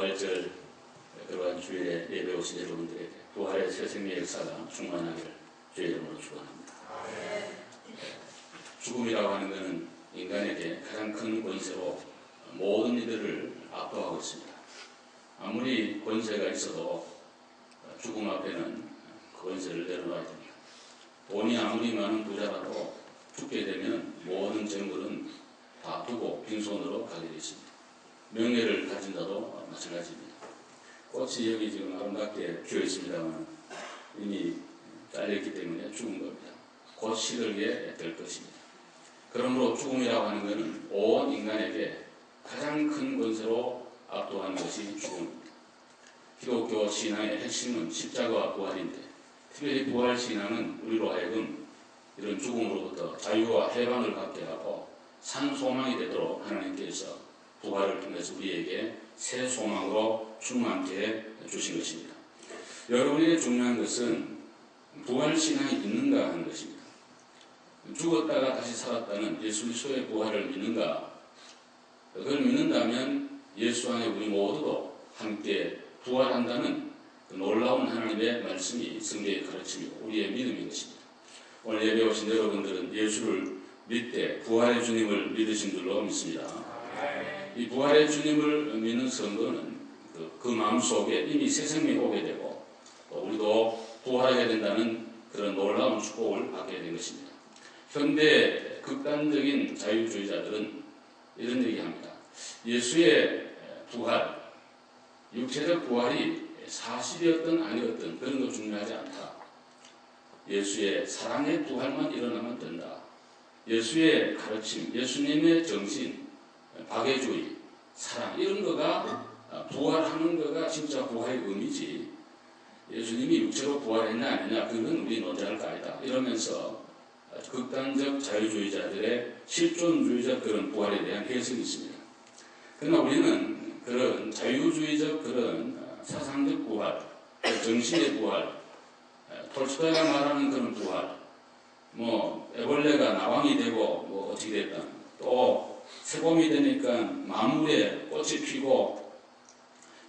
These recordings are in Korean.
부활절 그러한 주일에 예배 오신 여러분들에게 부활의 새 생명의 역사가 충만하기를 주의 이름으로 축원합니다. 죽음이라고 하는 것은 인간에게 가장 큰 권세로 모든 이들을 압도하고 있습니다. 아무리 권세가 있어도 죽음 앞에는 그 권세를 내려놔야 됩니다. 돈이 아무리 많은 부자라도 죽게 되면 모든 재물은 다 두고 빈손으로 가게 되어 있습니다. 명예를 가진 자도 마찬가지입니다. 꽃이 여기 지금 아름답게 피어 있습니다만 이미 잘렸기 때문에 죽은 겁니다. 곧 시들게 될 것입니다. 그러므로 죽음이라고 하는 것은 온 인간에게 가장 큰 권세로 압도하는 것이 죽음입니다. 기독교 신앙의 핵심은 십자가와 부활인데 특별히 부활 신앙은 우리로 하여금 이런 죽음으로부터 자유와 해방을 갖게 하고 산 소망이 되도록 하나님께서 부활을 통해서 우리에게 새 소망으로 충만케 주신 것입니다. 여러분에게 중요한 것은 부활 신앙이 있는가 하는 것입니다. 죽었다가 다시 살았다는 예수 그리스도의 부활을 믿는가? 그걸 믿는다면 예수 안에 우리 모두도 함께 부활한다는 그 놀라운 하나님의 말씀이 성경의 가르침이고 우리의 믿음인 것입니다. 오늘 예배 오신 여러분들은 예수를 믿되 부활의 주님을 믿으신 줄로 믿습니다. 이 부활의 주님을 믿는 성도는 그 마음속에 이미 새 생명이 오게 되고 또 우리도 부활하게 된다는 그런 놀라운 축복을 받게 된 것입니다. 현대 극단적인 자유주의자들은 이런 얘기합니다. 예수의 부활, 육체적 부활이 사실이었든 아니었든 그런 거 중요하지 않다. 예수의 사랑의 부활만 일어나면 된다. 예수의 가르침, 예수님의 정신, 박애주의, 사랑 이런 거가 부활하는 거가 진짜 부활의 의미지. 예수님이 육체로 부활했냐 아니냐 그건 우리 논쟁할 거 아니다. 이러면서 극단적 자유주의자들의 실존주의적 그런 부활에 대한 해석이 있습니다. 그러나 우리는 그런 자유주의적 그런 사상적 부활, 정신의 부활, 톨스토이가 말하는 그런 부활, 애벌레가 나왕이 되고 어떻게 됐든 또 새봄이 되니까 만물에 꽃이 피고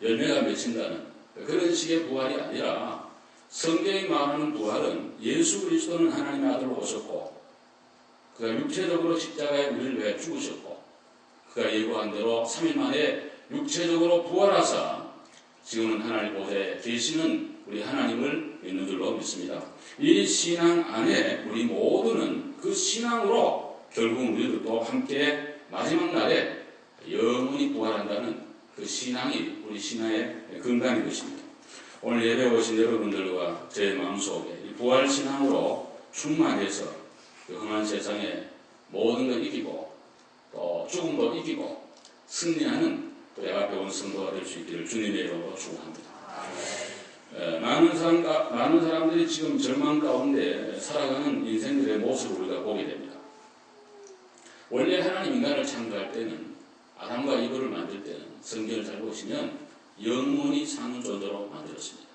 열매가 맺힌다는 그런 식의 부활이 아니라 성경이 말하는 부활은 예수 그리스도는 하나님의 아들로 오셨고 그가 육체적으로 십자가에 우리를 위해 죽으셨고 그가 예고한 대로 3일 만에 육체적으로 부활하사 지금은 하나님 보좌에 계시는 우리 하나님을 믿는 줄로 믿습니다. 이 신앙 안에 우리 모두는 그 신앙으로 결국 우리들도 함께 마지막 날에 영원히 부활한다는 그 신앙이 우리 신앙의 근간인 것입니다. 오늘 예배 오신 여러분들과 제 마음속에 이 부활 신앙으로 충만해서 그 험한 세상에 모든 걸 이기고 또 죽음도 이기고 승리하는 우리 앞에 온 성도가 될 수 있기를 주님의 이름으로 축원합니다. 많은 사람들이 지금 절망 가운데 살아가는 인생들의 모습을 우리가 보게 됩니다. 원래 하나님 인간을 창조할 때는 아담과 이브를 만들 때는 성경을 잘 보시면 영원히 사는 존재로 만들었습니다.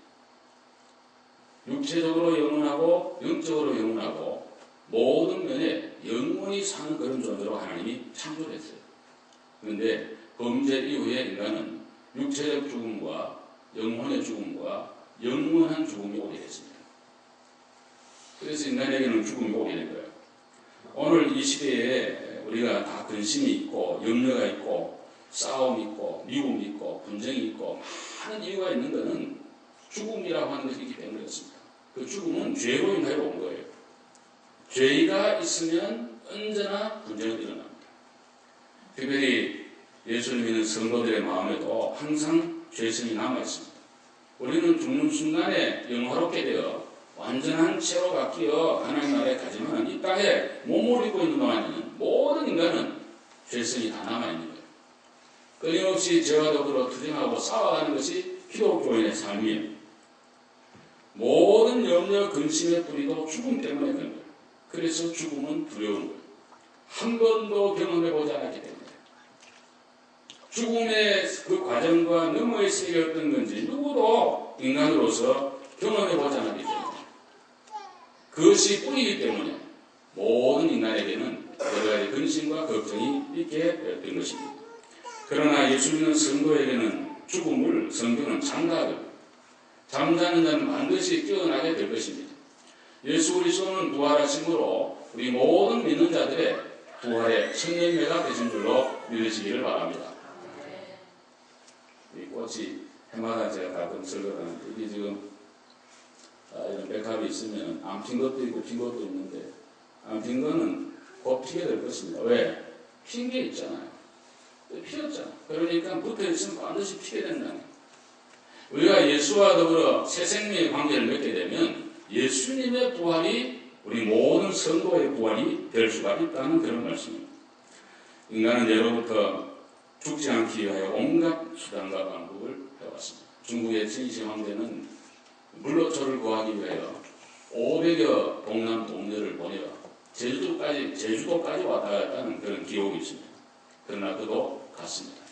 육체적으로 영원하고 영적으로 영원하고 모든 면에 영원히 사는 그런 존재로 하나님이 창조를 했어요. 그런데 범죄 이후에 인간은 육체적 죽음과 영혼의 죽음과 영원한 죽음이 오게 됐습니다. 그래서 인간에게는 죽음이 오게 된 거예요. 오늘 이 시대에 우리가 다 근심이 있고 염려가 있고 싸움이 있고 미움이 있고 분쟁이 있고 많은 이유가 있는 것은 죽음이라고 하는 것이 있기 때문에 그렇습니다. 그 죽음은 죄로 인하여 온 거예요. 죄가 있으면 언제나 분쟁은 일어납니다. 특별히 예수를 믿는 성도들의 마음에도 항상 죄성이 남아있습니다. 우리는 죽는 순간에 영화롭게 되어 완전한 채로 바뀌어 하나님 나라에 가지만 이 땅에 몸을 입고 있는 동안에는 모든 인간은 죄성이 다 남아있는 거예요. 끊임없이 죄와 더불어 투쟁하고 싸워가는 것이 기독교인의 삶이에요. 모든 염려, 근심의 뿌리도 죽음 때문에 그런 거예요. 그래서 죽음은 두려운 거예요. 한 번도 경험해보지 않았기 때문에. 죽음의 그 과정과 너머의 세계가 어떤 건지 누구도 인간으로서 경험해보지 않았기 때문에 그것이 뿌리이기 때문에 모든 인간에게는 여러 가지 근심과 걱정이 있게 된 것입니다. 그러나 예수 믿는 성도에게는 죽음을 성경은 장가하거든요. 잠자는 자는 반드시 깨어나게 될 것입니다. 예수 그리스도는 부활하심으로 우리 모든 믿는 자들의 부활의 첫 열매가 되신 줄로 믿으시기를 바랍니다. 이 꽃이 해마다 제가 가끔 설거하는데 이게 지금 이런 백합이 있으면 안 핀 것도 있고 핀 것도 있는데 안 핀 거는 곧 피게 될 것입니다. 왜? 핀 게 있잖아요. 피었잖아요. 그러니까 붙어있으면 반드시 피게 된다는 거예요. 우리가 예수와 더불어 새 생명의 관계를 맺게 되면 예수님의 부활이 우리 모든 성도의 부활이 될 수가 있다는 그런 말씀입니다. 인간은 예로부터 죽지 않기 위하여 온갖 수단과 방법을 해왔습니다. 중국의 진시 황제는 물로초를 구하기 위하여 500여 동남 동료를 보내어 제주도까지 왔다 갔다는 그런 기록이 있습니다. 그러나 그도 갔습니다.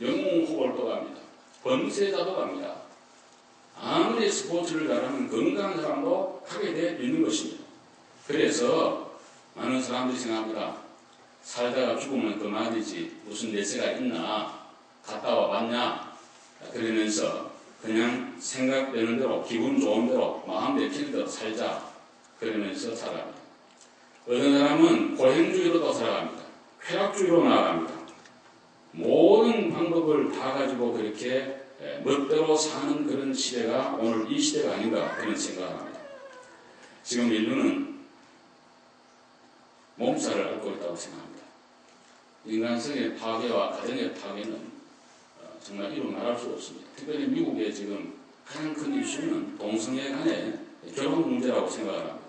영웅호걸도 갑니다. 범죄자도 갑니다. 아무리 스포츠를 잘하는 건강한 사람도 하게 돼 있는 것입니다. 그래서 많은 사람들이 생각합니다. 살다가 죽으면 그만이지 무슨 내세가 있나 갔다 와봤냐 그러면서 그냥 생각되는 대로 기분 좋은 대로 마음 내키는 대로 살자 그러면서 살아갑니다. 어떤 사람은 고행주의로도 살아갑니다. 쾌락주의로 나아갑니다. 모든 방법을 다 가지고 그렇게 멋대로 사는 그런 시대가 오늘 이 시대가 아닌가 그런 생각을 합니다. 지금 인류는 몸살을 앓고 있다고 생각합니다. 인간성의 파괴와 가정의 파괴는 정말 이루 말할 수 없습니다. 특별히 미국의 지금 가장 큰 이슈는 동성애 간의 결혼 문제라고 생각을 합니다.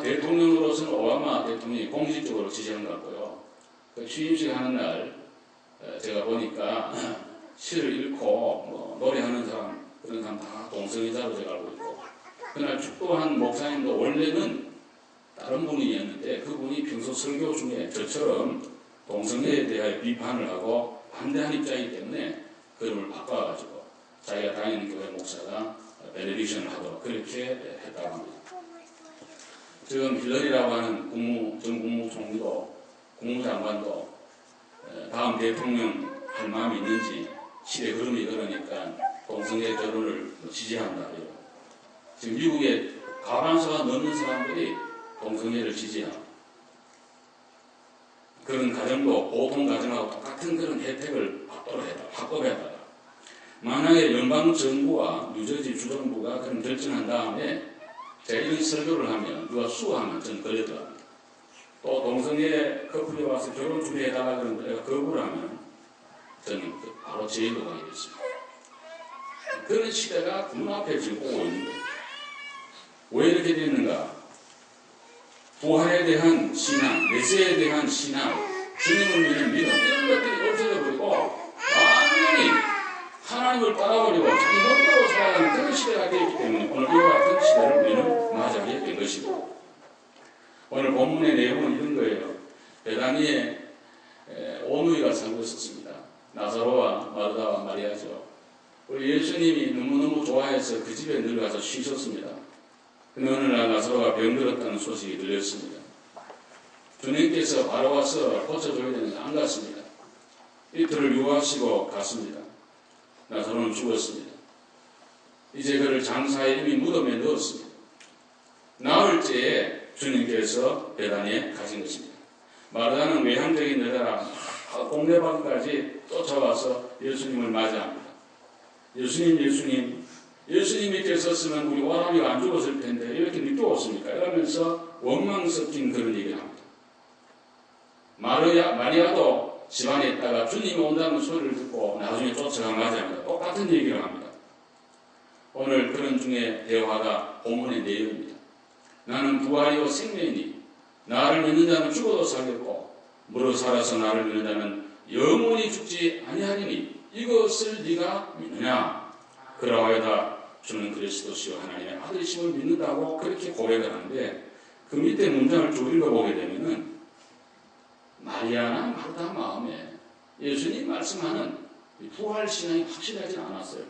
대통령으로서는 오바마 대통령이 공식적으로 지시한 것 같고요. 그 취임식 하는 날 제가 보니까 시를 읽고 노래하는 사람 그런 사람 다 동성애자로 제가 알고 있고 그날 축도한 목사님도 원래는 다른 분이었는데 그분이 평소 설교 중에 저처럼 동성애에 대하여 비판을 하고 반대한 입장이기 때문에 그름을 바꿔가지고 자기가 다니는 교회 목사가 베네딕션을 하도록 그렇게 했다고 합니다. 지금 힐러리라고 하는 전 국무총리도 국무장관도 다음 대통령 할 마음이 있는지 시대 흐름이 그러니까 동성애 결혼을 지지한다. 지금 미국의 과반수가 넘는 사람들이 동성애를 지지하고 그런 가정도 보통 가정하고 똑같은 그런 혜택을 받도록 해라. 확보해달라. 만약에 연방정부와 뉴저지 주정부가 그런 결정한 다음에 제가 이런 설교를 하면 누가 수하면 저는 걸려들어갑니다. 또 동성애 커플이 와서 결혼 준비해달라 그러는데 내가 거부를 하면 저는 바로 제일로 가게 됐습니다. 그런 시대가 눈앞에 지금 오고 있는 거예요. 왜 이렇게 됐는가? 부활에 대한 신앙, 메시아에 대한 신앙, 주님을 믿는 믿음 이런 것들이 없어져 버리고 완전히 하나님을 따라버리고 자기 멋대로 살아가는 그런 시대가 되었기 때문에 오늘 이와 같은 시대를 우리는 맞이하게 된 것이고 오늘 본문의 내용은 이런 거예요. 베다니에 오누이가 살고 있었습니다. 나사로와 마르다와 마리아죠. 우리 예수님이 너무너무 좋아해서 그 집에 늘 가서 쉬셨습니다. 근데 어느 날 나사로가 병들었다는 소식이 들렸습니다. 주님께서 바로 와서 고쳐줘야 되는데 안 갔습니다. 이틀을 유하시고 갔습니다. 나사로는 죽었습니다. 이제 그를 장사에 이미 무덤에 넣었습니다. 나흘째에 주님께서 베다니에 가신 것입니다. 마르다는 외향적인 여자라 동네방까지 쫓아와서 예수님을 맞이합니다. 예수님이 계셨으면 우리 오라비가 안 죽었을 텐데 이렇게 늦게 왔습니까? 이러면서 원망 섞인 그런 얘기를 합니다. 마리아도 집안에 있다가 주님이 온다는 소리를 듣고 나중에 쫓아가 맞이합니다. 똑같은 얘기를 합니다. 오늘 그런 중에 대화가 본문의 내용입니다. 나는 부활이요 생명이니 나를 믿는 자는 죽어도 살겠고 무릇 살아서 나를 믿는 자는 영원히 죽지 아니하리니 이것을 네가 믿느냐? 그러하여다 주는 그리스도시요 하나님의 아들이심을 믿는다고 그렇게 고백을 하는데 그 밑에 문장을 쭉 읽어보게 되면은 마리아나 마르다 마음에 예수님 말씀하는 부활 신앙이 확실하지 않았어요.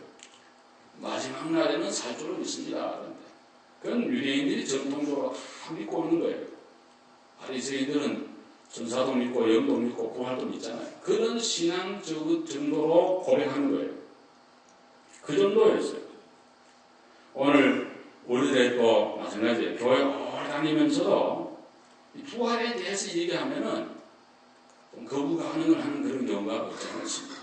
마지막 날에는 살 줄을 믿습니다. 그건 유대인들이 전통적으로 다 믿고 있는 거예요. 바리새인들은 천사도 믿고 영도 믿고 부활도 믿잖아요. 그런 신앙 정도로 고백하는 거예요. 그 정도였어요. 오늘 우리들도 마찬가지예요. 교회 오래 다니면서도 부활에 대해서 얘기하면은 좀 거부 반응을 하는 그런 경우가 없지 않습니다.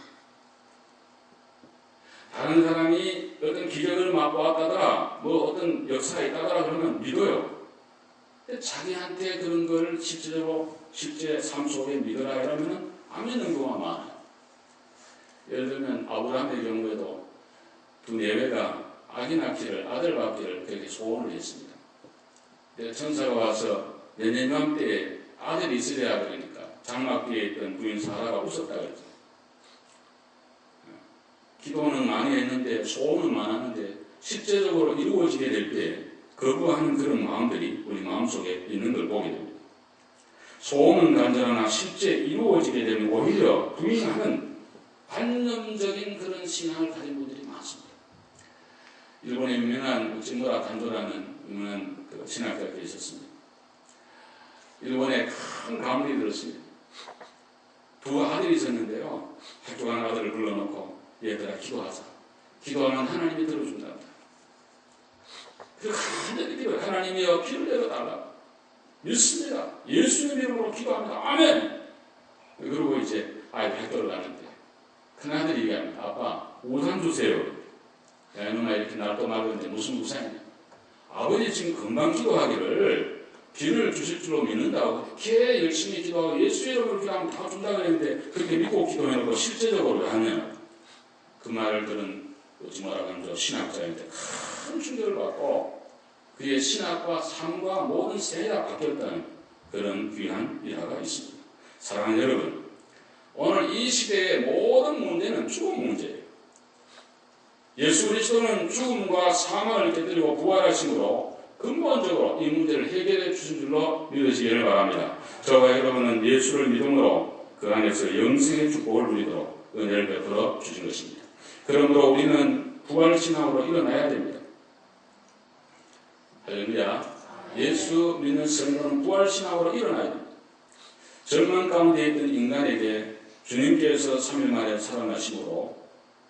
다른 사람이 어떤 기적을 맛보았다더라, 뭐 어떤 역사가 있다더라 그러면 믿어요. 근데 자기한테 그런 걸 실제로 실제 삶 속에 믿어라 이러면은 안 믿는 경우가 많아요. 예를 들면 아브라함의 경우에도 두 내외가 아기 낳기를, 아들 받기를 그렇게 소원을 했습니다. 근데 천사가 와서 내년 이맘때에 아들이 있으랴 그러니까 장막 뒤에 있던 부인 사라가 웃었다 그랬죠. 기도는 많이 했는데 소원은 많았는데 실제적으로 이루어지게 될 때 거부하는 그런 마음들이 우리 마음속에 있는 걸 보게 됩니다. 소원은 간절하나 실제 이루어지게 되면 오히려 부인하는 관념적인 그런 신앙을 가진 분들이 많습니다. 일본의 유명한 우찌무라 간도라는 유명한 그 신학자가 있었습니다. 일본에 큰 가문이 들었습니다. 두 아들이 있었는데요. 학교 가는 아들을 불러놓고 얘들아 기도하자. 기도하면 하나님이 들어준답니다. 그리고 간절히 기도해요. 하나님이여 피를 내려달라. 믿습니다. 예수님 이름으로 기도합니다. 아멘. 그리고 이제 아이들 학교를 가는데 큰아들이 얘기합니다. 아빠 우산 주세요. 야 이놈아 이렇게 날 또 막았는데 무슨 우산이냐. 아버지 지금 금방 기도하기를 비를 주실 줄로 믿는다고 그렇게 열심히 기도하고 예수 이름으로 기도하면 다 준다고 했는데 그렇게 믿고 기도해놓고 실제적으로 왜 하냐. 그 말을 들은 우찌무라 간도 신학자인데 큰 충격을 받고 그의 신학과 삶과 모든 세계가 바뀌었다는 그런 귀한 일화가 있습니다. 사랑하는 여러분, 오늘 이 시대의 모든 문제는 죽음 문제예요. 예수 그리스도는 죽음과 사망을 깨뜨리고 부활하심으로 근본적으로 이 문제를 해결해 주신 줄로 믿으시기를 바랍니다. 저와 여러분은 예수를 믿음으로 그 안에서 영생의 축복을 누리도록 은혜를 베풀어 주신 것입니다. 그러므로 우리는 부활신앙으로 일어나야 됩니다. 할렐루야. 예수 믿는 성도는 부활신앙으로 일어나야 됩니다. 절망 가운데 있던 인간에게 주님께서 3일 만에 살아나심으로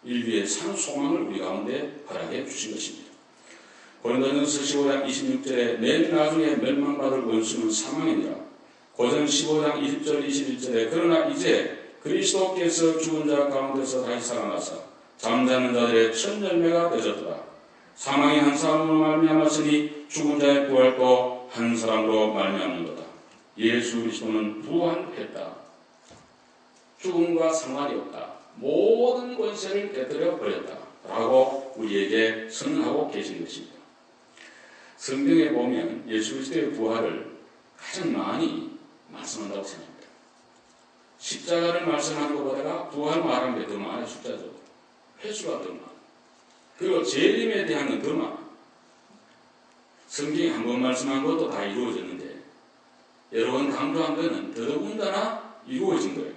인류의 산 소망을 우리 가운데 허락해 주신 것입니다. 고린도전서 15장 26절에 맨 나중에 멸망받을 원수는 사망이니라. 고전 15장 20절 21절에 그러나 이제 그리스도께서 죽은 자 가운데서 다시 살아나사 잠자는 자들의 첫 열매가 되셨더라. 사망이 한 사람으로 말미암았으니 죽은 자의 부활도 한 사람으로 말미암는도다. 예수 그리스도는 부활했다. 죽음과 상관이 없다. 모든 권세를 깨뜨려 버렸다. 라고 우리에게 선언하고 계신 것입니다. 성경에 보면 예수 그리스도의 부활을 가장 많이 말씀한다고 생각합니다. 십자가를 말씀하는 것보다가 부활 말하는 게 더 많아요. 숫자적으로. 횟수가 더 많아요. 그리고 재림에 대한 건 더 많아요. 성경이 한 번 말씀한 것도 다 이루어졌는데 여러 번 강조한 것은 더더군다나 이루어진 거예요.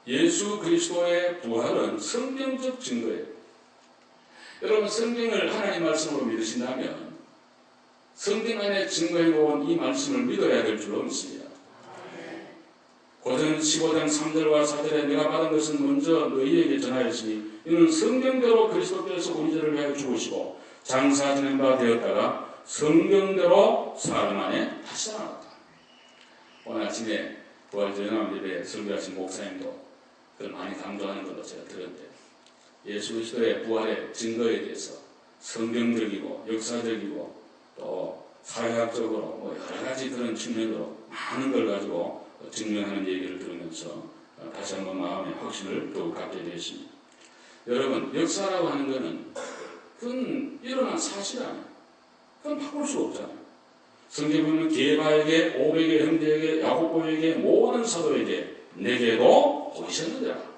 예수 그리스도의 부활은 성경적 증거예요. 여러분 성경을 하나님 말씀으로 믿으신다면 성경 안에 증거해 놓은 이 말씀을 믿어야 될 줄로 믿습니다. 고전 15장 3절과 4절에 내가 받은 것은 먼저 너희에게 전하였으니 이는 성경대로 그리스도께서 우리 죄를 위하여 죽으시고 장사 지낸 바 되었다가 성경대로 사흘 만에 다시 살아났다. 오늘 아침에 부활절연합 예배에 설교하신 목사님도 그걸 많이 강조하는 걸로 제가 들었는데 예수 그리스도의 부활의 증거에 대해서 성경적이고 역사적이고 또 사회학적으로 뭐 여러 가지 그런 측면으로 많은 걸 가지고 증명하는 얘기를 들으면서 다시 한번 마음의 확신을 더욱 갖게 되었습니다. 여러분 역사라고 하는 것은 그건 일어난 사실 아니에요. 그건 바꿀 수 없잖아요. 성경에 보면 게바에게 500의 형제에게 야고보에게 모든 사도에게 내게도 보이셨느니라.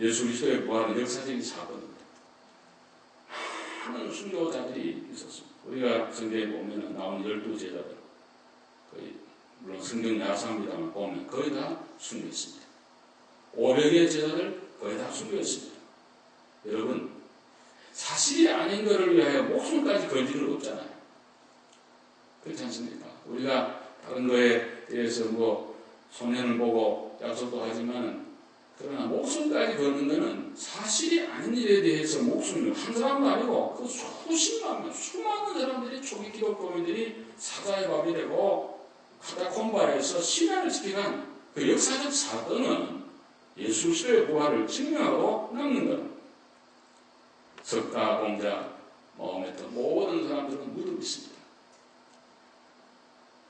예수 그리스도의 부활은 역사적인 사건입니다. 많은 순교자들이 있었습니다. 우리가 성경에 보면 나오는 12제자들 거의 물론 성경 야사합니다만 보면 거의 다 순교했습니다. 500의 제자들 거의 다 순교했습니다. 여러분 사실이 아닌 것을 위하여 목숨까지 걸질 일 없잖아요. 그렇지 않습니까? 우리가 다른 거에 대해서 소년을 보고 약속도 하지만 그러나 목숨까지 거는 것은 사실이 아닌 일에 대해서 목숨을 한 사람도 아니고 그 수많은 사람들이 초기 기독교인들이 사자의 밥이 되고 카타콤바에서 신앙을 지켜간 그 역사적 사건은 예수 그리스도의 부활을 증명하고 남는 것. 석가, 공자, 마호메트 모든 사람들은 무덤이 있습니다.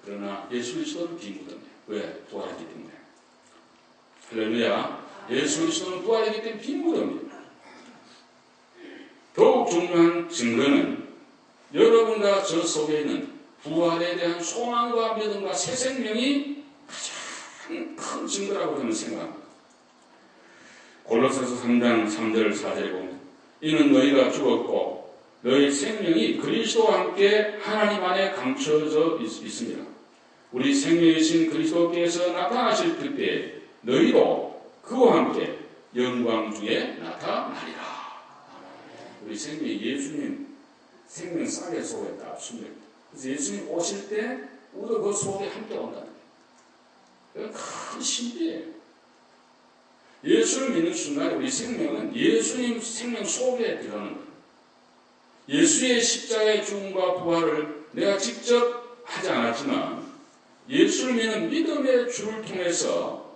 그러나 예수 그리스도는 비무덤이에요. 왜? 부활했기 때문에. 할렐루야. 예수 그리스도는 부활했기 때문에 빈무덤입니다. 더욱 중요한 증거는 여러분과 저 속에 있는 부활에 대한 소망과 믿음과 새 생명이 가장 큰 증거라고 저는 생각합니다. 골로새서 3장 3절 4절에 보면 이는 너희가 죽었고 너희 생명이 그리스도와 함께 하나님 안에 감춰져 있습니다. 우리 생명이신 그리스도께서 나타나실 그때 너희도 그와 함께 영광 중에 나타나리라. 우리 생명이 예수님 생명 싹의 속에 딱 숨겨있다. 그래서 예수님 오실 때 우리도 그 속에 함께 온다는 거예요. 큰 신비예요. 예수를 믿는 순간 우리 생명은 예수님 생명 속에 들어가는 거예요. 예수의 십자가의 죽음과 부활을 내가 직접 하지 않았지만 예수를 믿는 믿음의 줄을 통해서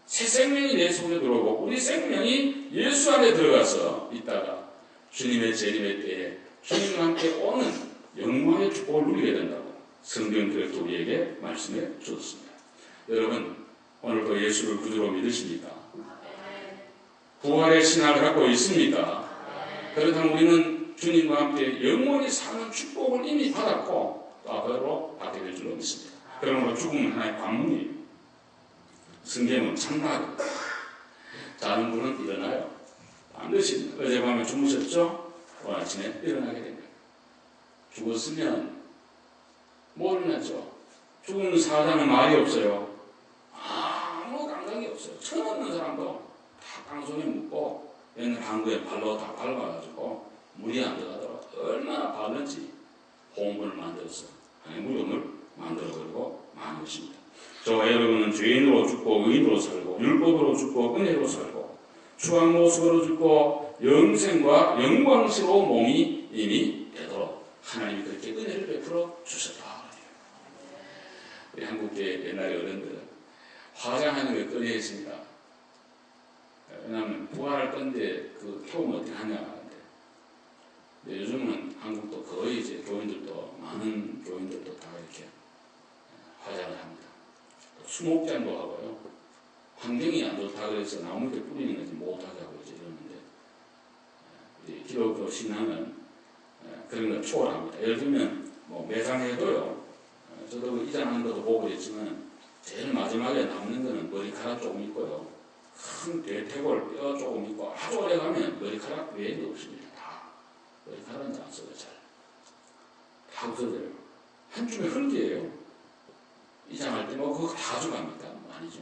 새 생명이 내 속에 들어오고 우리 생명이 예수 안에 들어가서 있다가 주님의 재림의 때에 주님과 함께 오는 영광의 축복을 누리게 된다고 성경 그렇게 우리에게 말씀해 주었습니다. 여러분 오늘도 예수를 구주로 믿으십니까? 부활의 신학을 갖고 있습니까? 그렇다면 우리는 주님과 함께 영원히 사는 축복을 이미 받았고 또 앞으로 받게 될 줄로 믿습니다. 그러므로 죽음은 하나의 관문이에요. 승계는 참나고 자는 분은 일어나요. 반드시 어젯밤에 주무셨죠? 오늘 아침에 일어나게 됩니다. 죽었으면 뭐 일어났죠? 죽은 사자는 말이 없어요. 아무 감각이 없어요. 처음 없는 사람도 다 땅속에 묻고 옛날 한국에 발로 다 밟아가지고 물이 안 들어가더라고. 얼마나 바른지 홍분을 만들어서 무덤을 만들어버리고 많은 것입니다. 저와 여러분은 죄인으로 죽고 의인으로 살고 율법으로 죽고 은혜로 살고 추한 모습으로 죽고 영생과 영광스러운 몸이 이미 되도록 하나님이 그렇게 은혜를 베풀어 주셨다. 우리 한국계 옛날에 어른들은 화장하는 걸 꺼려했습니다. 왜냐하면 부활할 건데 그 태우면 어떻게 하냐 하는데 요즘은 한국도 거의 이제 교인들도 많은 교인들도 다 이렇게 화장을 합니다. 수목장도 하고요. 환경이 안 좋다 그래서 나무에 뿌리는 것이 못하게 하고 이제 이러는데 기독교 신앙은 그런 걸 초월합니다. 예를 들면 매장해도요. 저도 이장하는 것도 보고 그랬지만 제일 마지막에 남는 거는 머리카락 조금 있고요. 큰 대퇴골 뼈 조금 있고 아주 오래 가면 머리카락 외에도 없습니다. 다 머리카락은 안 써요. 잘 다 없어져요. 한 줌의 흙이에요. 이장할 때 그거 다 가져갑니까? 아니죠.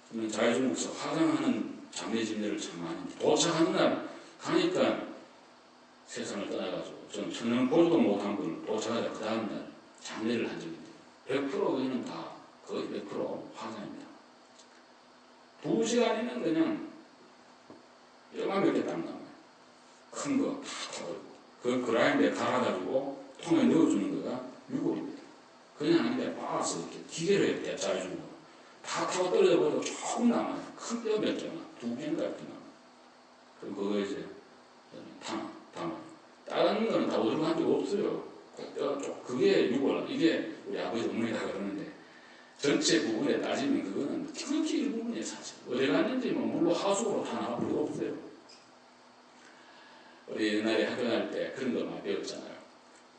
저는 자유중국서 화장하는 장례진례를 참 많이 도착하는 날 가니까 세상을 떠나가지고 저는 천년 보지도 못한 걸 도착하자 그 다음날 장례를 한 적이 있어요. 100% 그는 다 거의 100% 화장입니다. 2시간이면 그냥 뼈만 몇 개 딱 남아요. 큰 거 다 털고 그 그라인드에 갈아가지고 통에 넣어주는 거가 6월입니다. 그냥 하는데 빻아서 이렇게 기계로 이렇게 짜주는 거. 다 타고 떨어져 버려도 조금 남아요. 큰 뼈 몇 개만, 2개인가 이렇게 남아요. 그럼 그거 이제 담아요. 다른 거는 다 어디로 간 적 없어요. 뼈 쪽, 그게 6월. 이게 우리 아버지 어머니가 그러는데 전체 부분에 따지면 그거는 극히 일부분이에요, 사실. 어디 갔는지 물로 하수구로 다 나갈 필요 없어요. 우리 옛날에 학교 다닐 때 그런 거 많이 배웠잖아요.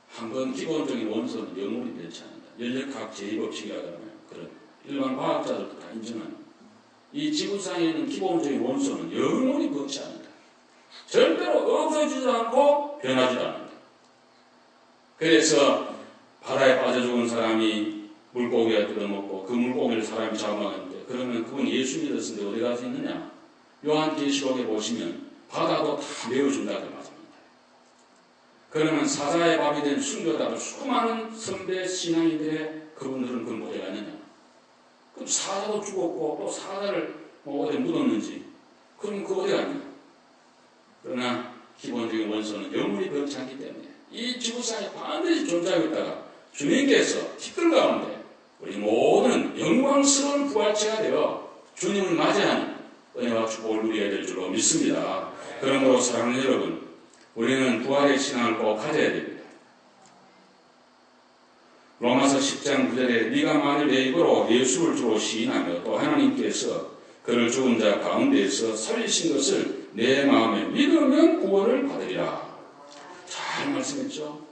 한번 기본적인 원소는 영원히 변치 않는다. 연력학 제2법칙이라고 하면 그런 일반 과학자들도 다 인정하는 이 지구상에 있는 기본적인 원소는 영원히 변치 않는다. 절대로 없어지지도 않고 변하지도 않는다. 그래서 바다에 빠져 죽은 사람이 물고기가 뜯어먹고 그 물고기를 사람이 잡아먹는데 그러면 그건 예수 믿었는데 어디 가서 있느냐? 요한계시록에 보시면 바다도 다 메워준다고 말합니다. 그러면 사자의 밥이 된 순교자들 수많은 선배 신앙인들의 그분들은 그걸 못 해갔느냐? 그럼 사자도 죽었고 또 사자를 뭐 어디 묻었는지 그럼 그거 어디 갔냐? 그러나 기본적인 원소는 영원히 변치 않기 때문에 이 지구상에 반드시 존재하고 있다가 주님께서 티끌 가운데 우리 모든 영광스러운 부활체가 되어 주님을 맞이하는 은혜와 축복을 누리게 될 줄로 믿습니다. 그러므로 사랑하는 여러분, 우리는 부활의 신앙을 꼭 가져야 됩니다. 로마서 10장 9절에 네가 만일 내 입으로 예수를 주로 시인하며 또 하나님께서 그를 죽은 자 가운데에서 살리신 것을 내 마음에 믿으면 구원을 받으리라. 잘 말씀했죠.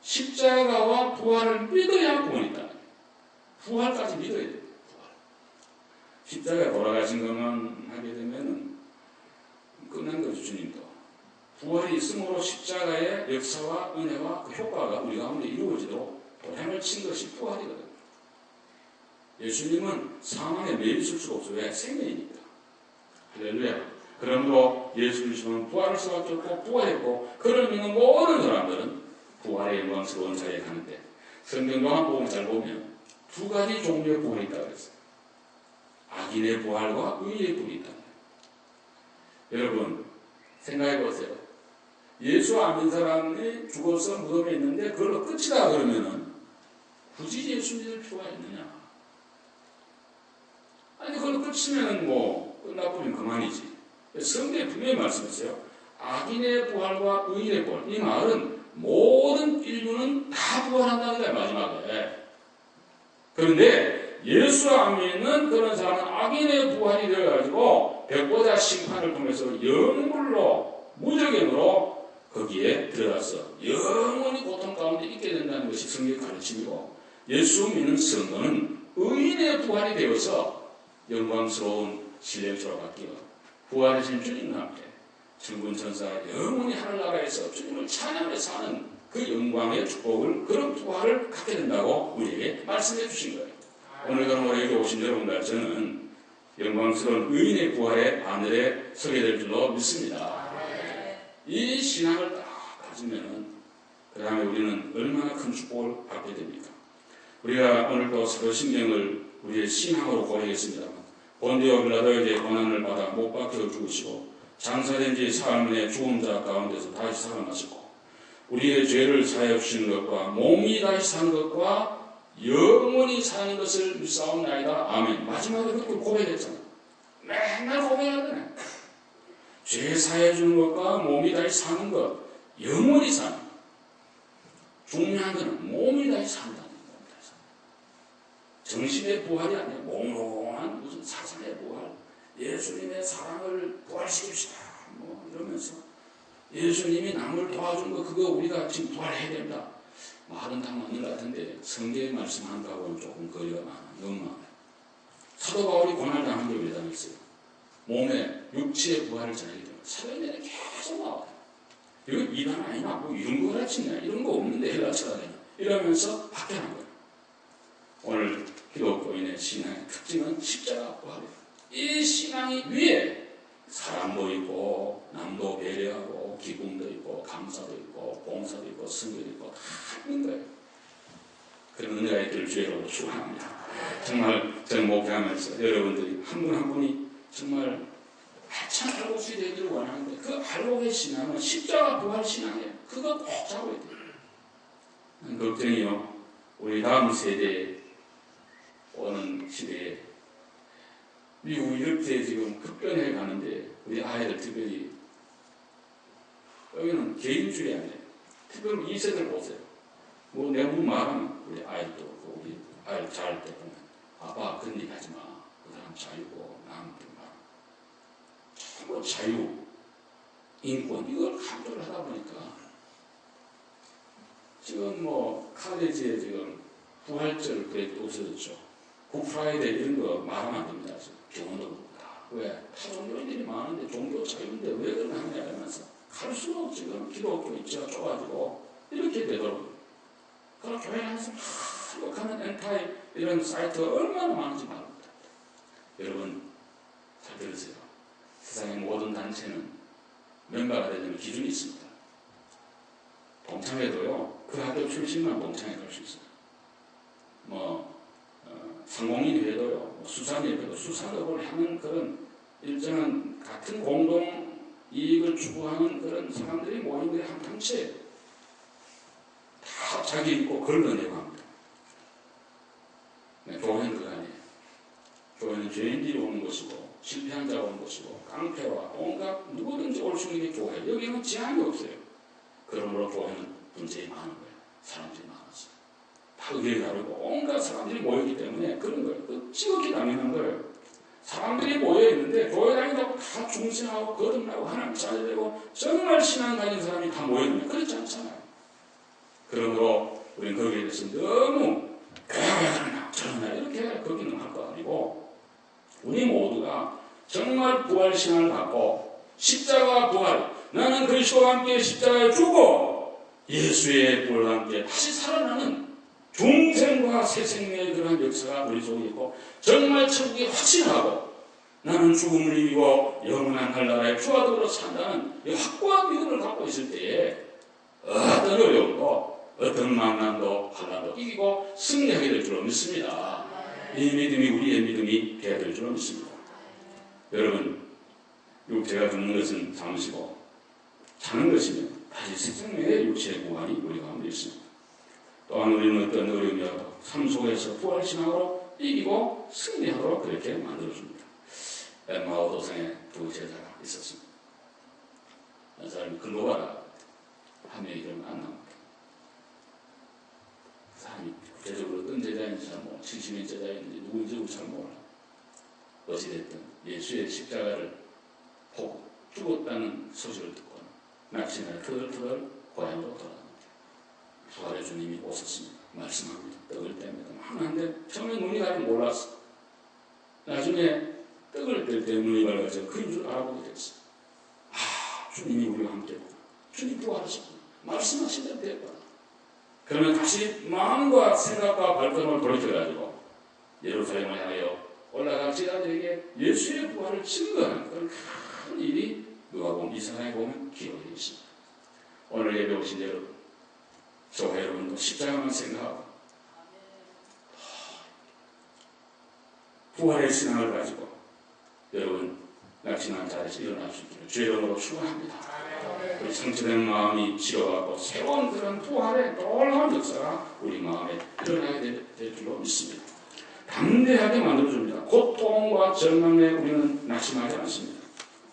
십자가와 부활을 믿어야 구원이 있다. 부활까지 믿어야 돼요. 십자가에 돌아가신 것만 하게 되면 끝난 거죠. 주님도. 부활이 있으므로 십자가의 역사와 은혜와 그 효과가 우리 가운데 이루어지도록 도량을 친 것이 부활이거든요. 예수님은 사망에 매일 있을 수가 없어요. 왜? 생명이니까. 할렐루야. 그러므로 예수 그리스도는 부활할 수밖에 없고 부활했고 그를 믿는 모든 사람들은 부활의 영광스러운 자리에 가는데 성경 요한복음 잘 보면 두 가지 종류의 부활이 있다고 그랬어요. 악인의 부활과 의의 부활이 있다. 여러분 생각해 보세요. 예수 안 믿는 사람이 죽어서 무덤에 있는데 그걸로 끝이다 그러면은 굳이 예수 믿을 필요가 있느냐? 아니 그걸로 끝이면 뭐 끝나버리면 그만이지. 성경에 분명히 말씀했어요. 악인의 부활과 의인의 부활. 이 말은 모든 인류는 다 부활한다는 거예요. 마지막에. 그런데 예수 안 믿는 그런 사람은 악인의 부활이 되어가지고 백보자 심판을 통해서 영물로 무적행으로 거기에 들어가서 영원히 고통 가운데 있게 된다는 것이 성경의 가르침이고 예수 믿는 성도는 의인의 부활이 되어서 영광스러운 신령처로 바뀌어 부활하신 주님과 함께 천군 천사가 영원히 하늘나라에서 주님을 찬양하며 사는 그 영광의 축복을 그런 부활을 갖게 된다고 우리에게 말씀해 주신 거예요. 오늘 그럼 여기 오신 여러분과 저는 영광스러운 의인의 부활의 하늘에 서게 될 줄로 믿습니다. 이 신앙을 딱 가지면은 그 다음에 우리는 얼마나 큰 축복을 받게 됩니까? 우리가 오늘도 사도신경을 우리의 신앙으로 고백했습니다만 본디오 빌라도에게 고난을 받아 못 박혀 죽으시고 장사된 지 사흘 만에 죽은 자 가운데서 다시 살아나시고 우리의 죄를 사하여 주시는 것과 몸이 다시 산 것과 영원히 사는 것을 믿사옵나이다. 아멘. 마지막에 그렇게 고백했잖아요. 맨날 고백하잖아요. 죄 사해 주는 것과 몸이 다시 사는 것, 영원히 사는 것. 중요한 것은 몸이 다시 산다는 겁니다. 정신의 부활이 아니라 몽롱한 무슨 사상의 부활, 예수님의 사랑을 부활시킵시다. 뭐 이러면서 예수님이 남을 도와준 거 그거 우리가 지금 부활해야 된다. 말은 다 맞는 것 같은데 성경의 말씀한 거하고는 조금 거리가 많아. 너무 많아요. 사도 바울이 고난당한 게 왜 당했어요? 몸에 육체의 부활을 전하게 됩니다. 사도행전에 계속 나와요. 이거 이단 아니나 뭐 이런 거 가르치냐 이런 거 없는데 헬라처럼 이러면서 박해한 거예요. 오늘 기독교인의 신앙의 특징은 십자가 부활이에요. 이 신앙이 위에 사랑도 있고 남도 배려하고 기쁨도 있고 감사도 있고 봉사도 있고 선교도 있고 다 있는 거예요. 그런 은혜가 있기를 주의로 축원합니다. 정말 저는 목회하면서 여러분들이 한 분 한 분이 정말 참 알곡이 되기를 원하는데 그 알곡의 신앙은 십자가 부활 신앙이에요. 그거 꼭 잡아야 돼요. 걱정이요. 우리 다음 세대에 오는 시대에 미국 이렇게 지금 급변해 가는데 우리 아이들 특별히 여기는 개인주의 아니에요. 특별히 이 세대를 보세요. 뭐 내가 뭐 말하면 우리 아이도 우리 아이들 잘할 때 보면 아빠 그런 얘기 하지 마. 그 사람 자유고 남들 말 전부 자유, 인권 이걸 강조를 하다 보니까 지금 뭐 칼레지에 지금 부활절 프로젝트 없어졌죠. 굿프라이데이 이런 거 말하면 안 됩니다. 교훈도 없다. 왜? 타종교인들이 많은데 종교 자유인데 왜 그러냐 하면서 갈수록 지금 기독교 입지가 좁아지고 이렇게 되더라고요. 그럼 교회 안에서 욕하는 엔타이 이런 사이트가 얼마나 많은지 말합니다. 여러분 잘 들으세요. 세상의 모든 단체는 멤버가 되려면 기준이 있습니다. 동창회도요, 그 학교 출신만 동창회 갈 수 있어요. 상공인 회도요, 수산협회도 수산업을 하는 그런 일정한 같은 공동 이익을 추구하는 그런 사람들이 모인 게 한 단체예요. 다 자기 있고 걸러내고 합니다. 네, 교회는 그거 아니에요. 교회는 죄인들이 오는 것이고 실패한 자가 오는 것이고 깡패와 온갖 누구든지 올 수 있는 게 교회. 여기는 제한이 없어요. 그러므로 교회는 문제가 많은 거예요. 사람들이 많았어요. 다 의견이 다르고 온갖 사람들이 모였기 때문에 그런 거예요. 그 지극히 당연한 거예요. 사람들이 모여있는데 교회 다닌다고 다 중생하고 거듭나고 하나님 잘되고 정말 신앙 가진 사람이 다 모였는데 그렇지 않잖아요. 그러므로 우리는 거기에 대해서 너무 그러나 저러나 이렇게 거기는 할 거 아니고 우리 모두가 정말 부활신앙을 갖고 십자가 부활, 나는 그리스도와 함께 십자가에 죽고 예수의 부활과 함께 다시 살아나는 중생과 새 생명의 그러한 역사가 우리 속에 있고 정말 천국에 확신하고 나는 죽음을 이기고 영원한 하늘나라의 주와 더불어 산다는 이 확고한 믿음을 갖고 있을 때에 어떤 어려움도 어떤 만남도 환난도 이기고 승리하게 될 줄로 믿습니다. 이 믿음이 우리의 믿음이 되어야 될 줄로 믿습니다. 여러분, 육체가 죽는 것은 잠시고 사는 것이면 다시 새 생명의 육체의 구원이 우리 가운데 있습니다. 또한 우리는 어떤 어려움이라도 삶 속에서 부활신앙으로 이기고 승리하도록 그렇게 만들어줍니다. 엠마오 도상에 두 제자가 있었습니다. 한 사람이 글로 가라. 한 명이 그러면 안 나옵니다. 그 사람이 구체적으로 어떤 제자인지 잘 몰라. 70인 제자인지 누구인지 잘 몰라. 어찌됐든 예수의 십자가를 보고 죽었다는 소식을 듣고 낚시날 터덜터덜 고향으로 돌아갑니다. 부활의 주님이 오셨습니다. 말씀합니다. 떡을 뗍니다. 하는데 처음에 눈이 가지 몰랐어. 나중에 떡을 뗄 때 눈이 밝아서 그인 줄 알아보게 됐어요. 주님이 우리와 함께구나. 주님 부활하셨구나. 말씀하신 대로 됐구나. 그러면 다시 마음과 생각과 발걸음을 돌이켜가지고 예루살렘을 향하여 올라가 제자들에게 예수의 부활을 증거하는 그런 큰 일이 누가복음 이사장에 보면 기록되어 있습니다. 오늘 예배 오신 여러분, 저와 여러분도 십자가만 생각하고 부활의 신앙을 가지고 여러분 낙심한 자리에서 일어날 수 있기를 주의 이름으로 축원합니다. 우리 상처된 마음이 치료하고 새로운 그런 부활의 놀라운 역사가 우리 마음에 일어나게 될 줄로 믿습니다. 담대하게 만들어줍니다. 고통과 절망에 우리는 낙심하지 않습니다.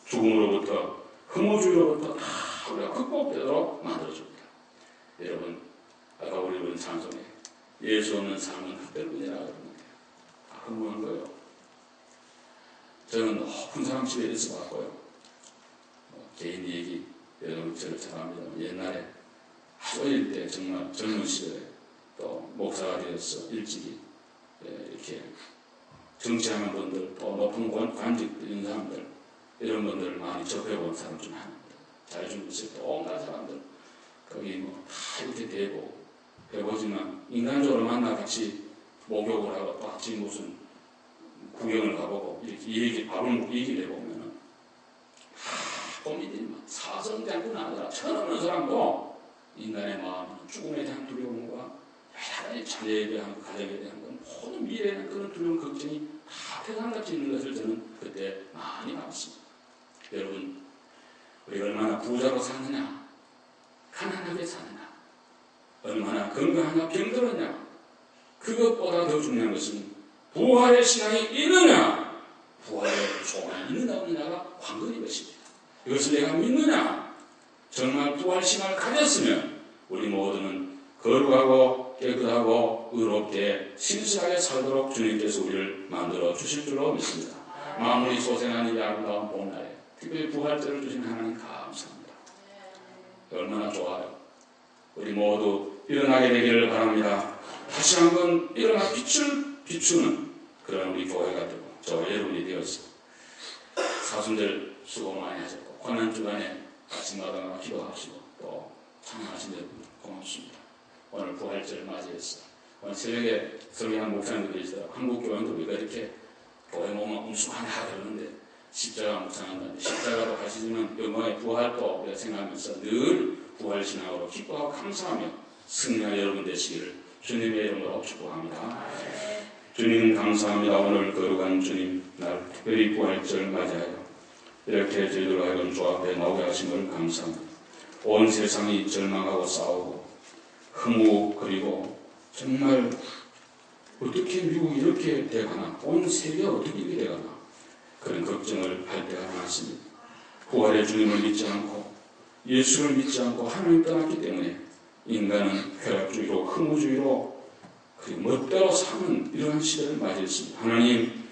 죽음으로부터 허무주의로부터 다 우리가 극복되도록 만들어줍니다. 여러분, 아까 우리 부른 찬송에 예수 없는 삶은 헛되뿐이라 그러는데 허무한 거예요. 저는 높은 사람 집에 있어 봤고요. 개인 얘기 여러분 저를 잘 압니다. 옛날에 아주 어릴 때 정말 젊은 시절에 또 목사가 되어서 일찍이 이렇게 정치하는 분들 또 높은 관직 있는 사람들 이런 분들을 많이 접해본 사람 중 하나입니다. 잘 죽으실 때 온갖 사람들 거기 뭐 다 이렇게 대고 해보지만 인간적으로 만나 같이 목욕을 하고 또 같이 무슨 구경을 가보고 이렇게 밥을 먹고 얘기를 해보면은 고민들이 막 사성장군 아니라 처음 사람도 인간의 마음은 죽음에 대한 두려움과 여러 자녀에 대한 가정에 대한 건 모든 미래에 대한 그런 두려움 걱정이 다 태산같이 있는 것을 저는 그때 많이 봤습니다. 여러분, 우리가 얼마나 부자로 사느냐 가난하게 사느냐 얼마나 건강하냐 병들었냐 그것보다 더 중요한 것은 부활의 신앙이 있느냐 부활의 소망이 있느냐 없느냐가 관건인 것입니다. 이것을 내가 믿느냐 정말 부활 신앙을 가졌으면 우리 모두는 거룩하고 깨끗하고 의롭게 신실하게 살도록 주님께서 우리를 만들어 주실 줄로 믿습니다. 마무리 소생하는 이 아름다운 봄날에 특별히 부활절을 주신 하나님 감사합니다. 얼마나 좋아요. 우리 모두 일어나게 되기를 바랍니다. 다시 한번 일어나 빛을 비추는 그런 우리 교회가 되고 저와 여러분이 되어서 사순절 수고 많이 하셨고 고난주간에 아침마다 기도하시고 또 찬양하신 여러분 고맙습니다. 오늘 부활절을 맞이해서 오늘 새벽에 설교한 목사님들이 있어요. 한국 교회도 우리가 이렇게 교회 몸은 음수하냐 그러는데 십자가 묵상한다는데 십자가도 가시는 영광의 부활도 우리가 생각하면서 늘 부활신앙으로 기뻐하고 감사하며 승리한 여러분 되시기를 주님의 이름으로 축복합니다. 주님 감사합니다. 오늘 거룩한 주님 날 특별히 부활절 맞이하여 이렇게 저희들 하여금 주 앞에 나오게 하신 걸 감사합니다. 온 세상이 절망하고 싸우고 허무그리고 정말 어떻게 미국이 이렇게 돼가나, 온 세계가 어떻게 이렇게 돼가나 그런 걱정을 할 때가 많습니다. 부활의 주님을 믿지 않고 예수를 믿지 않고 하나님 떠났기 때문에 인간은 쾌락주의로 허무주의로 그리고 멋대로 사는 이러한 시대를 맞이했습니다. 하나님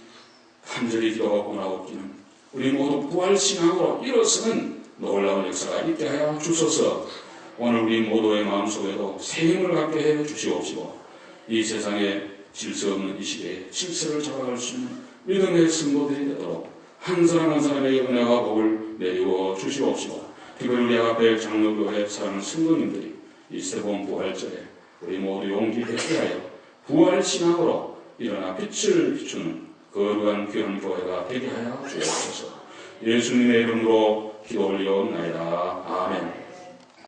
간절히 기도하고 권하옵기는 우리 모두 부활신앙으로 일어서는 놀라운 역사가 있게 하여 주소서. 오늘 우리 모두의 마음속에도 새 힘을 갖게 해 주시옵시고 이 세상에 질서 없는 이 시대에 질서를 잡아갈 수 있는 믿음의 성도들이 되도록 한 사람 한 사람에게 은혜와 복을 내리워 주시옵시고 특별히 우리 앞에 장로교회 사랑하는 성도님들이 이 새봄 부활절에 우리 모두 용기 되게 하여 부활신앙으로 일어나 빛을 비추는 거룩한 귀한 교회가 되게 하여 주옵소서. 예수님의 이름으로 기도 올려옵나이다.